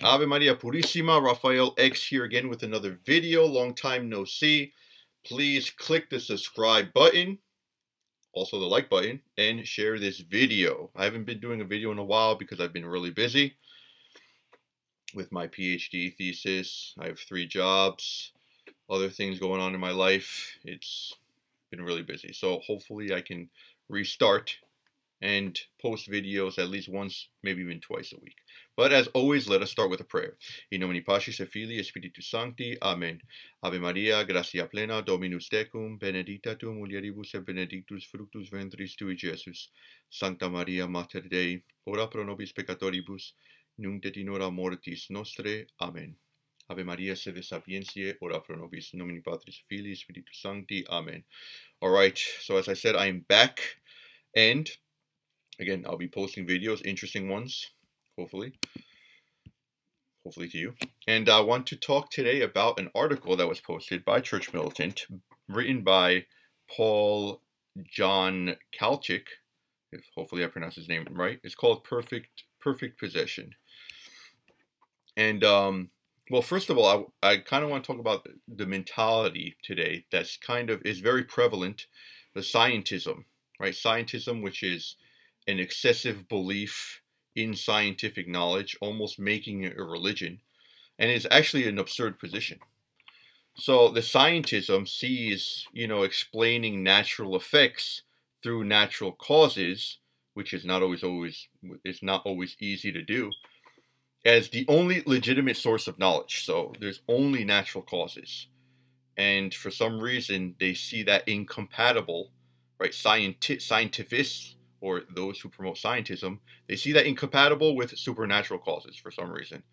Ave Maria Purissima, Raphael X here again with another video. Long time no see. Please click the subscribe button, also the like button, and share this video. I haven't been doing a video in a while because I've been really busy with my PhD thesis. I have 3 jobs, other things going on in my life. It's been really busy. So hopefully I can restart and post videos at least once, maybe even twice a week. But as always, let us start with a prayer. In nomine Patris et Filii et Spiritus Sancti. Amen. Ave Maria, gratia plena, Dominus tecum, benedicta tu mulieribus et benedictus fructus ventris tui, Jesus. Sancta Maria, Mater Dei, ora pro nobis peccatoribus, nunc et in hora mortis nostre. Amen. Ave Maria, sede sapientiae, ora pro nobis, nomine Patris et Filii et Spiritus Sancti. Amen. All right, so as I said, I am back, and again, I'll be posting videos, interesting ones, hopefully to you. And I want to talk today about an article that was posted by Church Militant, written by Paul John Kalchik, if hopefully I pronounce his name right. It's called Perfect Possession. And well, first of all, I kind of want to talk about the mentality today that's is very prevalent, the scientism, right? Scientism, which is an excessive belief in scientific knowledge, almost making it a religion, and it's actually an absurd position. So the scientism sees, explaining natural effects through natural causes, which is not always easy to do, as the only legitimate source of knowledge. So there's only natural causes, and for some reason they see that incompatible, right? Scientifists, or those who promote scientism, they see that incompatible with supernatural causes for some reason.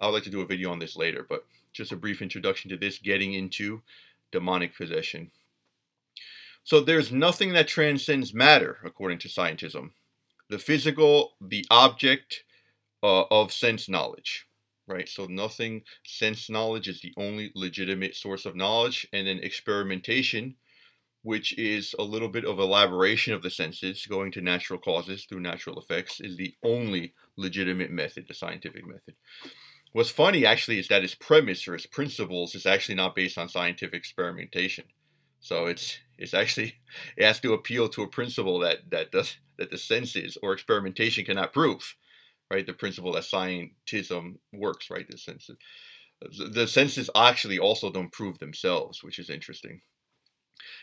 I would like to do a video on this later, but just a brief introduction to this, getting into demonic possession. So there's nothing that transcends matter, according to scientism. The physical, the object of sense knowledge, right? So sense knowledge is the only legitimate source of knowledge, and then experimentation, which is a little bit of elaboration of the senses, going to natural causes through natural effects, is the only legitimate method, the scientific method. What's funny, actually, is that its premise or its principles is actually not based on scientific experimentation. So it has to appeal to a principle that the senses or experimentation cannot prove, right? The principle that scientism works, right? The senses actually also don't prove themselves, which is interesting.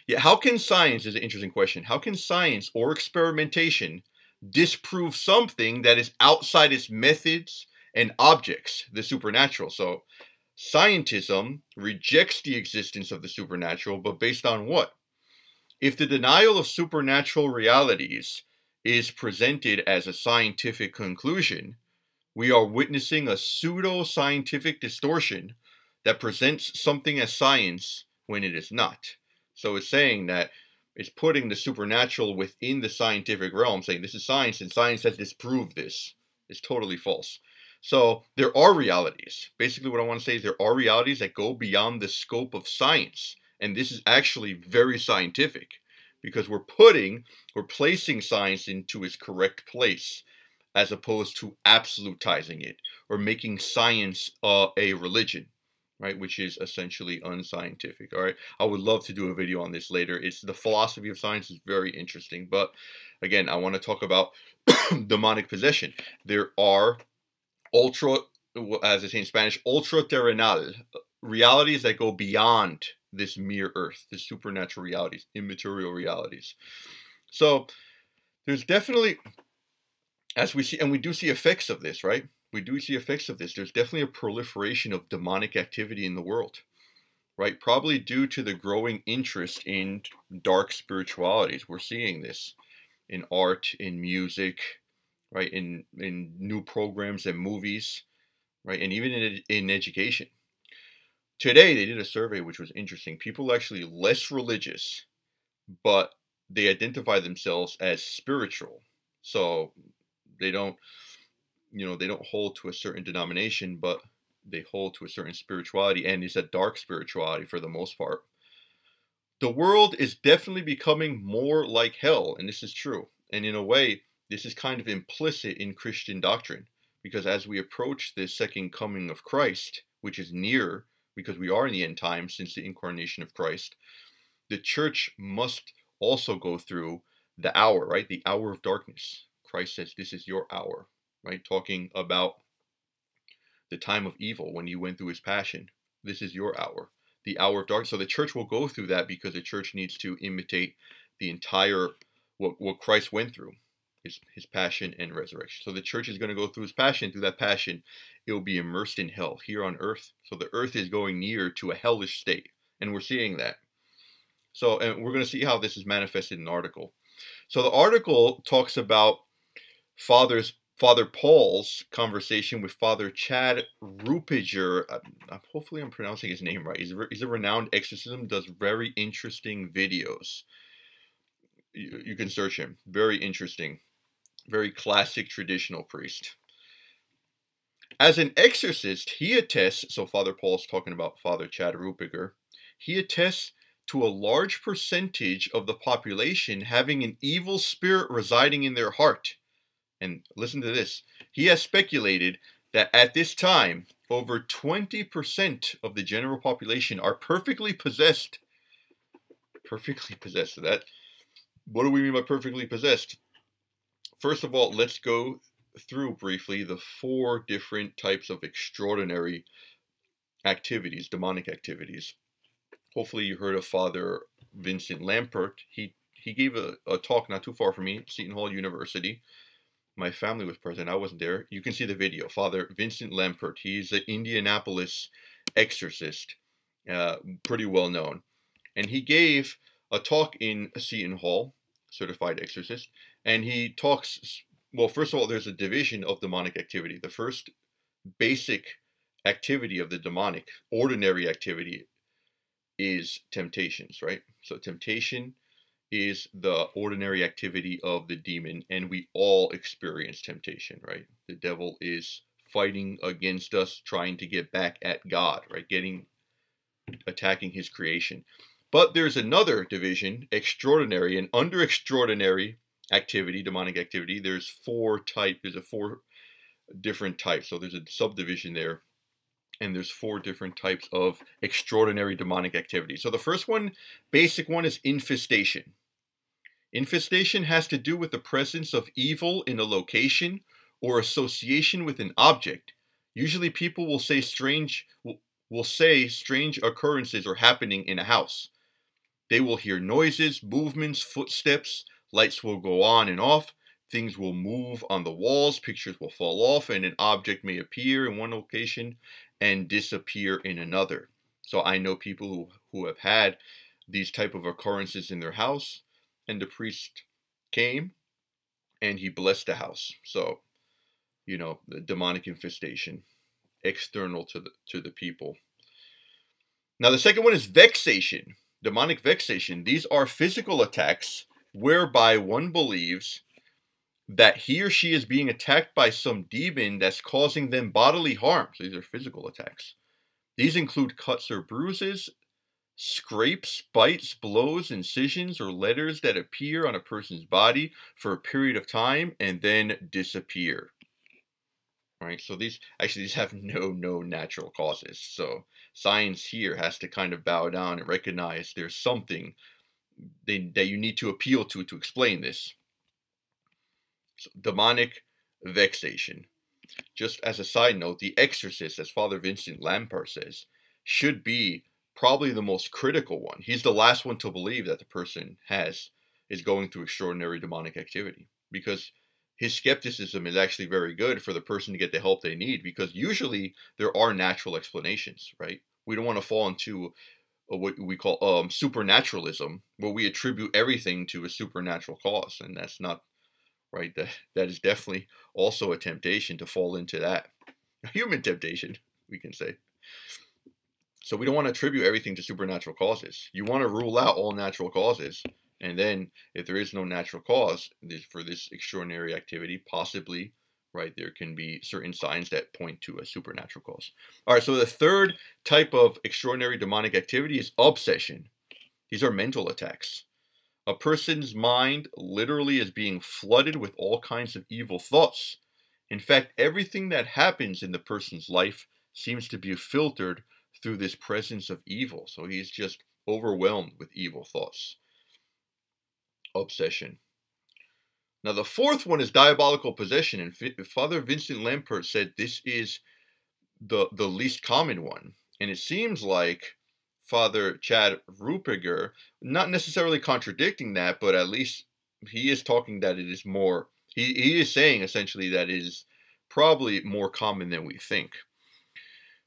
Yeah, how can science, is an interesting question, how can science or experimentation disprove something that is outside its methods and objects, the supernatural? So scientism rejects the existence of the supernatural, but based on what? If the denial of supernatural realities is presented as a scientific conclusion, we are witnessing a pseudo-scientific distortion that presents something as science when it is not. So it's saying that it's putting the supernatural within the scientific realm, saying this is science and science has disproved this. It's totally false. So there are realities. Basically what I want to say is there are realities that go beyond the scope of science. And this is actually very scientific, because we're placing science into its correct place, as opposed to absolutizing it or making science a religion, right, which is essentially unscientific. All right, I would love to do a video on this later. The philosophy of science is very interesting, but again, I want to talk about demonic possession. There are as they say in Spanish, ultra-terrenal realities that go beyond this mere earth, the supernatural realities, immaterial realities. So there's definitely, as we see, and we do see effects of this, right? We do see effects of this. There's definitely a proliferation of demonic activity in the world, right? Probably due to the growing interest in dark spiritualities. We're seeing this in art, in music, right? In new programs and movies, right? And even in education. Today, they did a survey which was interesting. People are actually less religious, but they identify themselves as spiritual. So they don't hold to a certain denomination, but they hold to a certain spirituality, and it's a dark spirituality for the most part. The world is definitely becoming more like hell, and this is true. And in a way, this is kind of implicit in Christian doctrine, because as we approach the second coming of Christ, which is near, because we are in the end times since the incarnation of Christ, the church must also go through the hour, right? The hour of darkness. Christ says, this is your hour, right? Talking about the time of evil when you went through his passion. This is your hour, the hour of darkness. So the church will go through that because the church needs to imitate the entire, what Christ went through, his passion and resurrection. So the church is going to go through his passion. Through that passion, it will be immersed in hell here on earth. So the earth is going near to a hellish state. And we're seeing that. So, and we're going to see how this is manifested in the article. So the article talks about Father Paul's conversation with Father Chad Rupiger. Hopefully I'm pronouncing his name right. He's a renowned exorcism, does very interesting videos. You can search him. Very interesting. Very classic traditional priest. As an exorcist, he attests, so Father Paul's talking about Father Chad Rupiger, he attests to a large percentage of the population having an evil spirit residing in their heart. And listen to this. He has speculated that at this time, over 20% of the general population are perfectly possessed. Perfectly possessed. So that, what do we mean by perfectly possessed? First of all, let's go through briefly the 4 different types of extraordinary activities, demonic activities. Hopefully you heard of Father Vincent Lampert. He gave a talk not too far from me, Seton Hall University. My family was present. I wasn't there. You can see the video. Father Vincent Lampert. He's an Indianapolis exorcist, pretty well known. And he gave a talk in Seton Hall, certified exorcist. And he talks, well, first of all, there's a division of demonic activity. The first basic activity of the demonic, ordinary activity, is temptations, right? So temptation is the ordinary activity of the demon, and we all experience temptation, right? The devil is fighting against us, trying to get back at God, right? Attacking his creation. But there's another division, extraordinary, and under extraordinary activity, demonic activity, there's 4 different types. So there's a subdivision there. And there's 4 different types of extraordinary demonic activity. So the first one, basic one, is infestation. Infestation has to do with the presence of evil in a location or association with an object. Usually people will say strange occurrences are happening in a house. They will hear noises, movements, footsteps, lights will go on and off, things will move on the walls, pictures will fall off, and an object may appear in one location and disappear in another. So I know people who have had these type of occurrences in their house, and the priest came and he blessed the house. So, you know, the demonic infestation, external to the people. Now the second one is vexation, demonic vexation. These are physical attacks whereby one believes that he or she is being attacked by some demon that's causing them bodily harm. So these are physical attacks. These include cuts or bruises, scrapes, bites, blows, incisions, or letters that appear on a person's body for a period of time and then disappear. All right, so these have no natural causes. So science here has to kind of bow down and recognize there's something that you need to appeal to explain this. So, demonic vexation. Just as a side note, the exorcist, as Father Vincent Lampert says, should be probably the most critical one. He's the last one to believe that the person is going through extraordinary demonic activity, because his skepticism is actually very good for the person to get the help they need, because usually there are natural explanations, right? We don't want to fall into what we call supernaturalism, where we attribute everything to a supernatural cause, and that's not right. That is definitely also a temptation to fall into that. A human temptation, we can say. So we don't want to attribute everything to supernatural causes. You want to rule out all natural causes. And then if there is no natural cause for this extraordinary activity, possibly, right, there can be certain signs that point to a supernatural cause. All right, so the third type of extraordinary demonic activity is obsession. These are mental attacks. A person's mind literally is being flooded with all kinds of evil thoughts, In fact, everything that happens in the person's life seems to be filtered through this presence of evil. So he's just overwhelmed with evil thoughts. Obsession. Now, the fourth one is diabolical possession, and Father Vincent Lampert said this is the least common one. And it seems like Father Chad Rupiger, not necessarily contradicting that, but at least he is talking that it is more, he is saying essentially that it is probably more common than we think.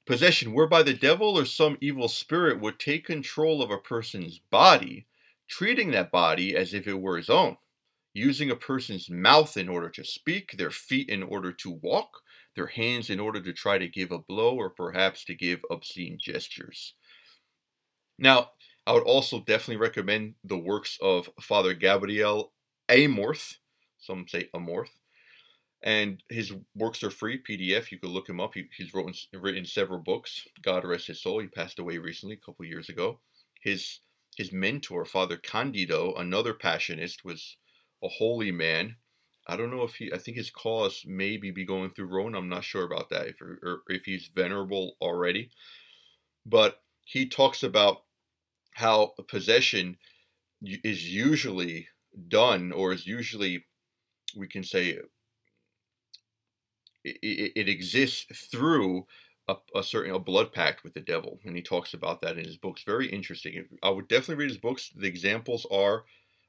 Possession, whereby the devil or some evil spirit would take control of a person's body, treating that body as if it were his own, using a person's mouth in order to speak, their feet in order to walk, their hands in order to try to give a blow, or perhaps to give obscene gestures. Now, I would also definitely recommend the works of Father Gabriel Amorth, some say Amorth, and his works are free, PDF. You could look him up. He's written several books. God rest his soul. He passed away recently, a couple years ago. His mentor, Father Candido, another Passionist, was a holy man. I don't know if I think his cause maybe be going through Rome. I'm not sure about that, if he's venerable already. But he talks about how possession is usually done, or is usually, we can say, it exists through a blood pact with the devil, and he talks about that in his books. Very interesting. I would definitely read his books. The examples are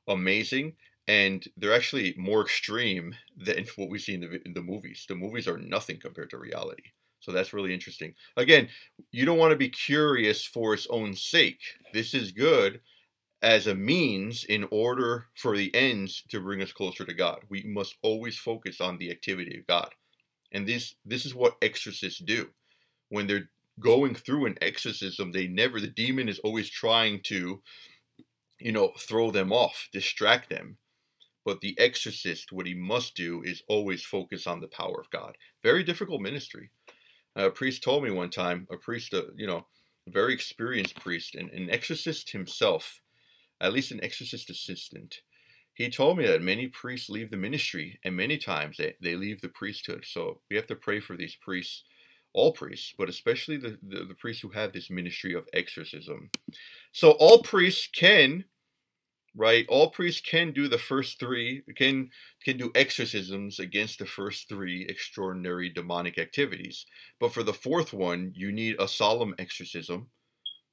amazing, and they're actually more extreme than what we see in the movies. The movies are nothing compared to reality. So that's really interesting. Again, you don't want to be curious for its own sake. This is good as a means in order for the ends to bring us closer to God. We must always focus on the activity of God. And this is what exorcists do. When they're going through an exorcism, the demon is always trying to, throw them off, distract them. But the exorcist, what he must do is always focus on the power of God. Very difficult ministry. A priest told me one time, a priest, a very experienced priest, and an exorcist himself, at least an exorcist assistant. He told me that many priests leave the ministry, and many times they leave the priesthood. So we have to pray for these priests, all priests, but especially the priests who have this ministry of exorcism. So all priests can, right? All priests can do the first three, can do exorcisms against the first three extraordinary demonic activities. But for the fourth one, you need a solemn exorcism,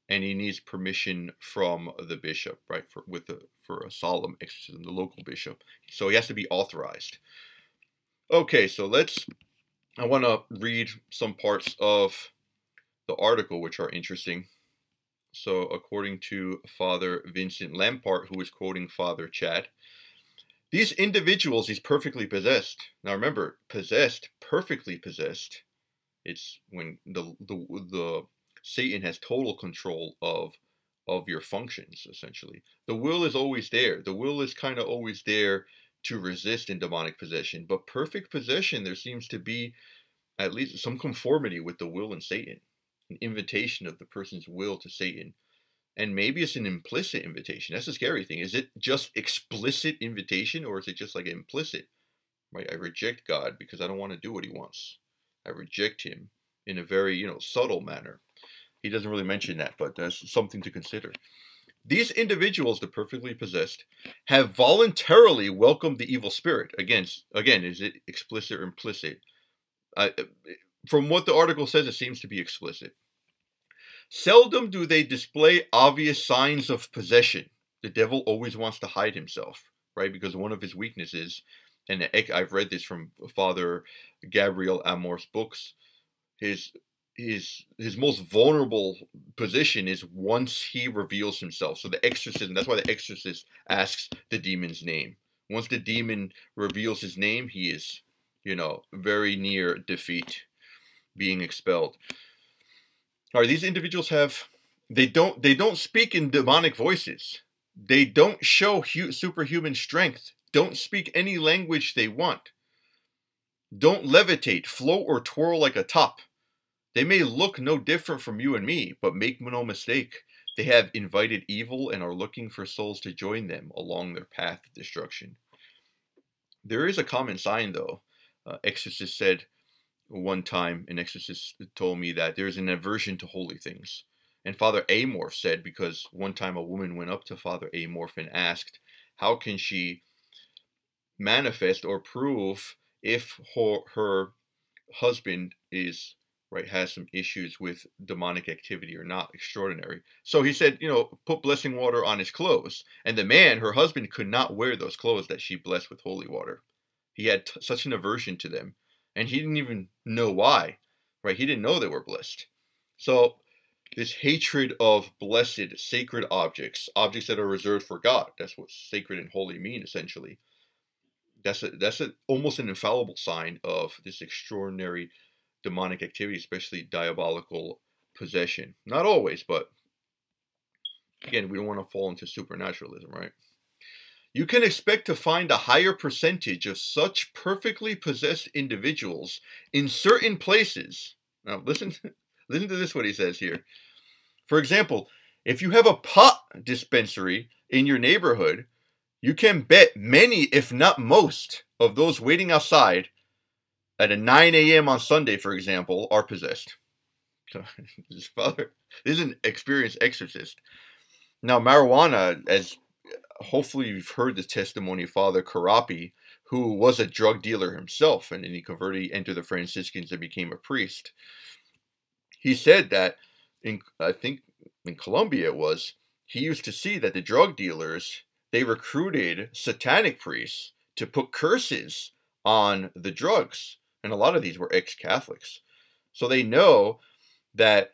and he needs permission from the bishop, right? For a solemn exorcism, the local bishop. So he has to be authorized. Okay, so I want to read some parts of the article which are interesting. So according to Father Vincent Lampart, who is quoting Father Chad, these individuals, he's perfectly possessed. Now remember, possessed, perfectly possessed, it's when the Satan has total control of your functions, essentially. The will is always there. The will is kind of always there to resist in demonic possession. But perfect possession, there seems to be at least some conformity with the will in Satan. An invitation of the person's will to Satan. And maybe it's an implicit invitation. That's the scary thing. Is it just explicit invitation, or is it just like implicit? Right? I reject God because I don't want to do what he wants. I reject him in a very, subtle manner. He doesn't really mention that, but that's something to consider. These individuals, the perfectly possessed, have voluntarily welcomed the evil spirit. Again, is it explicit or implicit? From what the article says, it seems to be explicit. Seldom do they display obvious signs of possession. The devil always wants to hide himself, right? Because one of his weaknesses, and I've read this from Father Gabriel Amorth's books, his most vulnerable position is once he reveals himself. So the exorcism, that's why the exorcist asks the demon's name. Once the demon reveals his name, he is, very near defeat, being expelled. All right, these individuals they don't speak in demonic voices. They don't show superhuman strength. Don't speak any language they want. Don't levitate, float, or twirl like a top. They may look no different from you and me, but make no mistake, they have invited evil and are looking for souls to join them along their path of destruction. There is a common sign, though. exorcist said one time, an exorcist told me that there's an aversion to holy things. And Father Amorth said, because one time a woman went up to Father Amorth and asked, how can she manifest or prove if her husband is right, has some issues with demonic activity or not? Extraordinary. So he said, put blessing water on his clothes. And the man, her husband, could not wear those clothes that she blessed with holy water. He had such an aversion to them, and he didn't even know why, right? He didn't know they were blessed. So this hatred of blessed, sacred objects, objects that are reserved for God, that's what sacred and holy mean, essentially. That's almost an infallible sign of this extraordinary demonic activity, especially diabolical possession. Not always, but again, we don't want to fall into supernaturalism, right? You can expect to find a higher percentage of such perfectly possessed individuals in certain places. Now, listen to this, what he says here. For example, if you have a pot dispensary in your neighborhood, you can bet many, if not most, of those waiting outside at a 9 a.m. on Sunday, for example, are possessed. So, this is an experienced exorcist. Now, marijuana, as hopefully you've heard the testimony of Father Carapi, who was a drug dealer himself, and then he converted, he entered the Franciscans and became a priest. He said that, I think in Colombia it was, he used to see that the drug dealers, they recruited satanic priests to put curses on the drugs. And a lot of these were ex-Catholics. So they know that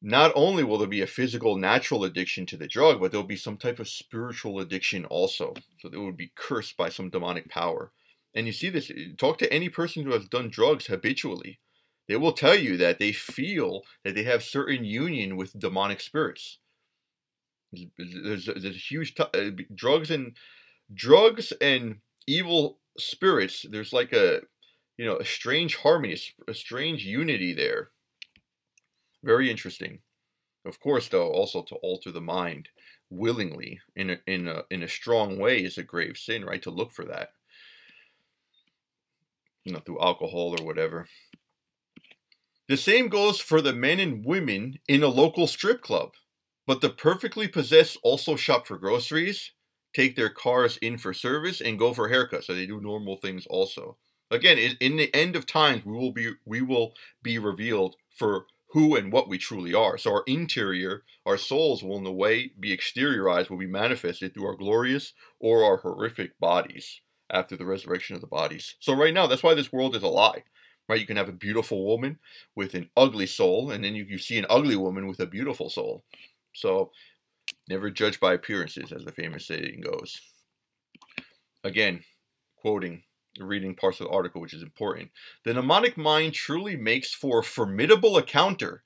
not only will there be a physical, natural addiction to the drug, but there'll be some type of spiritual addiction also. So they would be cursed by some demonic power. And you see this, talk to any person who has done drugs habitually. They will tell you that they feel that they have certain union with demonic spirits. There's a huge drugs and evil spirits. There's like a strange harmony, a strange unity there. Very interesting. Of course, though, also to alter the mind willingly in a strong way is a grave sin, right? To look for that, through alcohol or whatever. The same goes for the men and women in a local strip club. But the perfectly possessed also shop for groceries, take their cars in for service, and go for haircuts. So they do normal things also. Again, in the end of times, we will be revealed for who and what we truly are. So our interior, our souls will in a way be exteriorized, will be manifested through our glorious or our horrific bodies after the resurrection of the bodies. So right now, that's why this world is a lie. Right? You can have a beautiful woman with an ugly soul, and then you see an ugly woman with a beautiful soul. So, never judge by appearances, as the famous saying goes. Again, reading parts of the article, which is important. The demonic mind truly makes for a formidable encounter,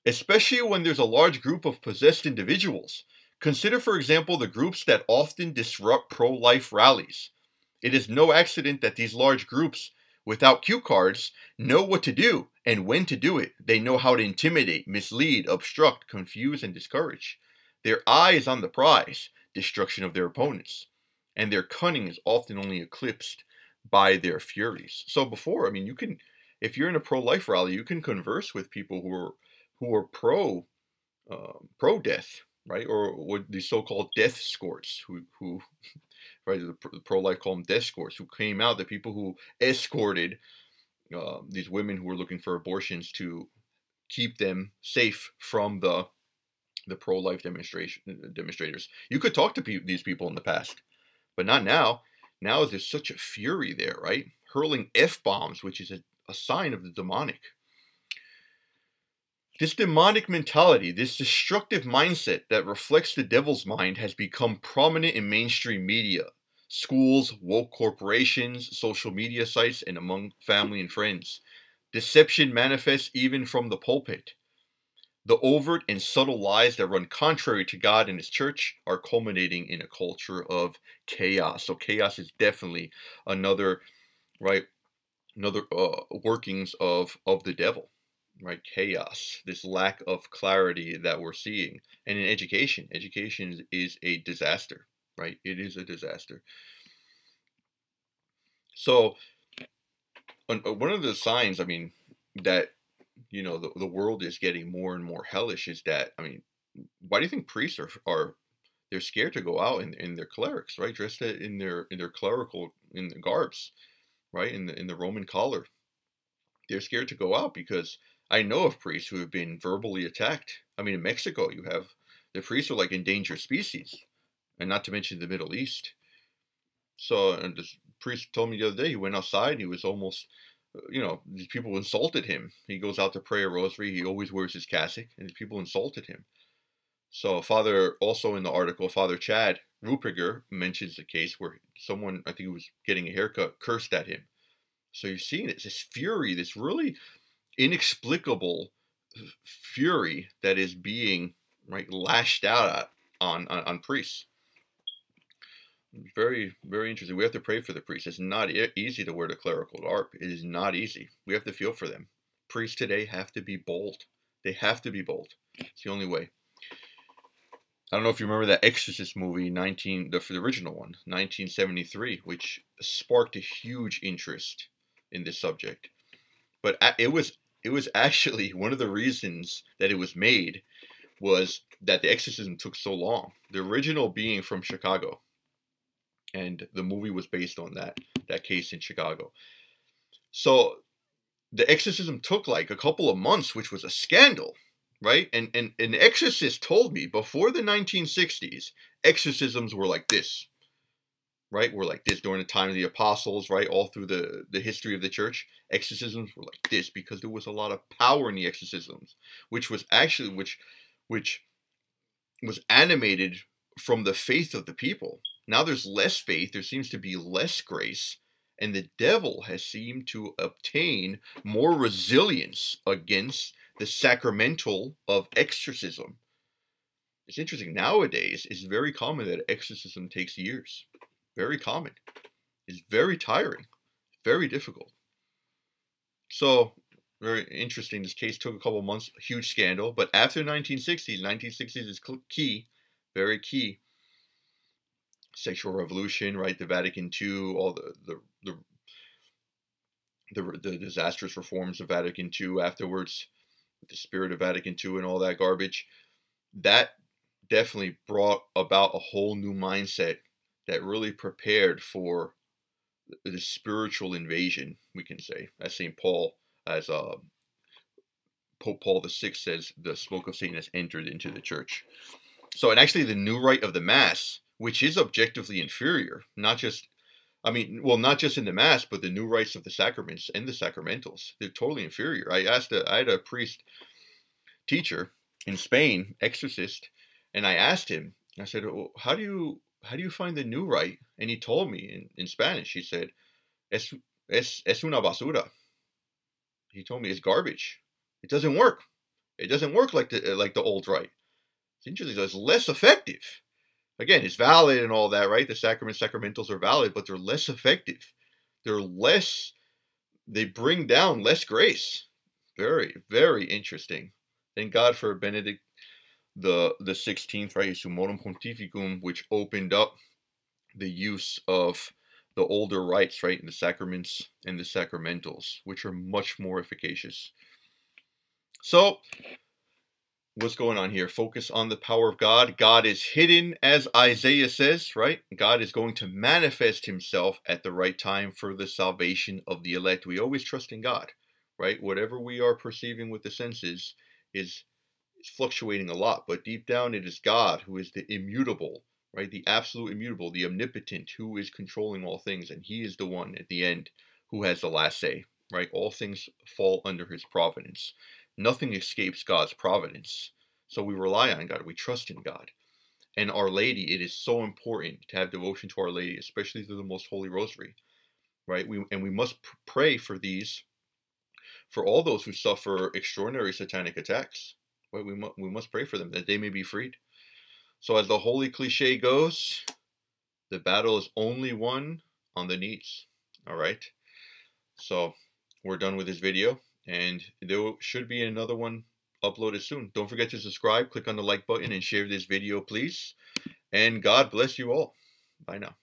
especially when there's a large group of possessed individuals. Consider, for example, the groups that often disrupt pro-life rallies. It is no accident that these large groups, without cue cards, know what to do and when to do it. They know how to intimidate, mislead, obstruct, confuse, and discourage. Their eye is on the prize, destruction of their opponents. And their cunning is often only eclipsed by their furies. So before, you can, if you're in a pro-life rally, you can converse with people who are pro-death, right? Or what the so-called death escorts, who right, the pro-life call them death escorts, who came out, the people who escorted these women who were looking for abortions to keep them safe from the pro-life demonstrators. You could talk to these people in the past, but not now. Now there's such a fury there, right? Hurling F-bombs, which is a sign of the demonic. This demonic mentality, this destructive mindset that reflects the devil's mind has become prominent in mainstream media, schools, woke corporations, social media sites, and among family and friends. Deception manifests even from the pulpit. The overt and subtle lies that run contrary to God and His church are culminating in a culture of chaos. So chaos is definitely another workings of the devil. Right, chaos, this lack of clarity that we're seeing. And in education is a disaster, right? It is a disaster. So one of the signs, I mean, that the world is getting more and more hellish is that, I mean, why do you think priests are they're scared to go out in their clerics, right? Dressed in their clerical in the garbs, right? In the Roman collar. They're scared to go out because I know of priests who have been verbally attacked. I mean, in Mexico, you have the priests are like endangered species, and not to mention the Middle East. So, and this priest told me the other day, he went outside and he was almost, these people insulted him. He goes out to pray a rosary. He always wears his cassock, and these people insulted him. So, also in the article, Father Chad Rupiger mentions a case where someone, I think he was getting a haircut, cursed at him. So you're seeing it, this fury, this really inexplicable fury that is being lashed out at on priests. Very, very interesting. We have to pray for the priests. It's not easy to wear the clerical garb. It is not easy. We have to feel for them. Priests today have to be bold. They have to be bold. It's the only way. I don't know if you remember that Exorcist movie, the original one, 1973, which sparked a huge interest in this subject. But it was actually one of the reasons that it was made was that the exorcism took so long. The original being from Chicago, and the movie was based on that case in Chicago. So the exorcism took like a couple of months, which was a scandal, right? And an exorcist told me before the 1960s, exorcisms were like this, right? Were like this during the time of the apostles, right? All through the history of the church, exorcisms were like this because there was a lot of power in the exorcisms, which was animated from the faith of the people. Now there's less faith, there seems to be less grace, and the devil has seemed to obtain more resilience against the sacramental of exorcism. It's interesting. Nowadays, it's very common that exorcism takes years. Very common. It's very tiring. Very difficult. So, very interesting. This case took a couple months. A huge scandal. But after the 1960s is key. Very key. Sexual revolution, right? The Vatican II, all the disastrous reforms of Vatican II afterwards, the spirit of Vatican II and all that garbage. That definitely brought about a whole new mindset that really prepared for the spiritual invasion, we can say, as St. Paul, as Pope Paul VI says, the smoke of Satan has entered into the church. So, and actually the new rite of the Mass, which is objectively inferior, not just in the Mass, but the new rites of the sacraments and the sacramentals, they're totally inferior. I had a priest teacher in Spain, exorcist, and I asked him, I said, well, how do you find the new rite? And he told me in Spanish, he said, es una basura. He told me it's garbage. It doesn't work. It doesn't work like the old rite. It's interesting. So it's less effective. Again, it's valid and all that, right? The sacramentals are valid, but they're less effective. They bring down less grace. Very, very interesting. Thank God for Benedict the 16th, right? Summorum Pontificum, which opened up the use of the older rites, right? The sacraments and the sacramentals, which are much more efficacious. So, what's going on here? Focus on the power of God. God is hidden, as Isaiah says, right? God is going to manifest himself at the right time for the salvation of the elect. We always trust in God, right? Whatever we are perceiving with the senses is fluctuating a lot, but deep down it is God who is the immutable, right? The absolute immutable, the omnipotent, who is controlling all things, and he is the one at the end who has the last say, right? All things fall under his providence. Nothing escapes God's providence. So we rely on God. We trust in God. And Our Lady, it is so important to have devotion to Our Lady, especially through the Most Holy Rosary, right? We must pray for all those who suffer extraordinary satanic attacks. Right? We must pray for them, that they may be freed. So as the holy cliche goes, the battle is only won on the knees. All right? So we're done with this video. And there should be another one uploaded soon. Don't forget to subscribe, click on the like button, and share this video, please. And God bless you all. Bye now.